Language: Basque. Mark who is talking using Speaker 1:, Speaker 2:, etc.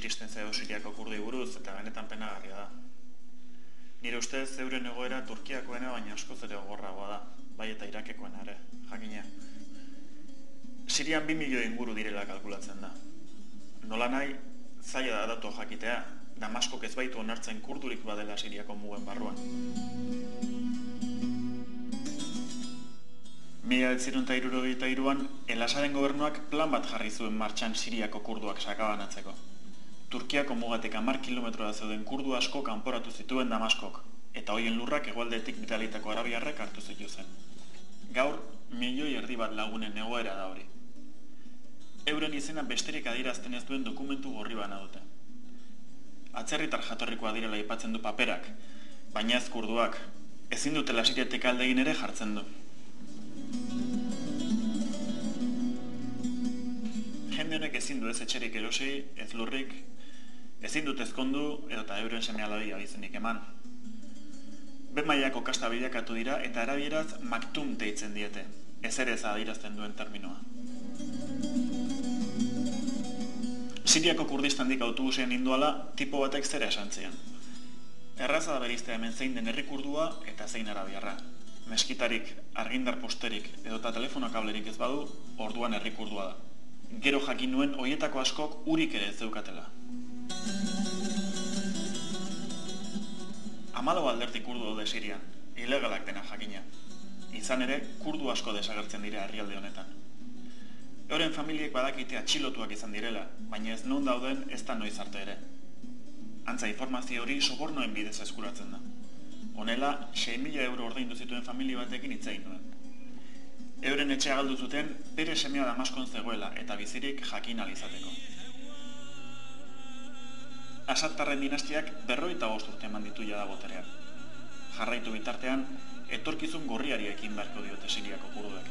Speaker 1: iristen zaigu Siriako kurduei buruz, eta benetan penagarria da. Nire ustez euren egoera Turkiakoena baina askoz ere gogorragoa da, bai eta Irakekoena ere, jakina. Sirian 2 milioi inguru direla kalkulatzen da. Nolanahi, zaila da datu jakitea, Damaskok ez baitu onartzen kurdurik badela Siriako mugen barruan. 1973an, El-Asaden gobernuak plan bat jarri zuen martxan Siriako kurduak sakabanatzeko. Turkiako mugatik 10 kilometrora zeuden kurdu asko kanporatu zituen Damaskok, eta hoien lurrak hegoaldetik bidalitako arabiarrek hartu zituzten. Gaur, 1,5 milioi lagunen egoera da hori. Euren izena besterik adierazten ez duen dokumentu gorri bana dute. Atzerritar jatorrikoa direla aipatzen du paperak, baina ez kurduak, ezin dutela Siriatik alde egin ere jartzen du. Jende honek ezin du ez etxerik erosi, ez lurrik, ezin dut ezkondu edota euren seme-alabi abizenik eman. B-mailako kasta bilakatu dira eta arabieraz maktum deitzen diete, ezer ez adierazten duen terminoa. Siriako Kurdistandik autobusean indoala tipo batek zera esan zian. Erraza da beriztea hemen zein den herri kurdua eta zein arabiarra. Meskitarik, argindar posterik edota telefono kablerik ez badu, orduan herri kurdua da. Gero jakin nuen hoietako askok urik ere ez zeukatela. 14 alderdi kurdu daude Sirian, ilegalak dena jakina. Izan ere, kurdu asko desagertzen dira herrialde honetan. Euren familiek badakite atxilotuak izan direla, baina ez non dauden ez da noiz arte ere. Antza informazio hori sobornoen bidez eskuratzen da. Honela, 6.000 euro ordaindu zituen familia batekin hitz egin nuen. Euren etxea galdu zuten bere semea Damaskon zegoela eta bizirik jakin ahal izateko. Asadtarren dinastiak 55 urte eman ditu jada boterean. Jarraitu bitartean, etorkizun gorriari ekin beharko diote Siriako kurduek.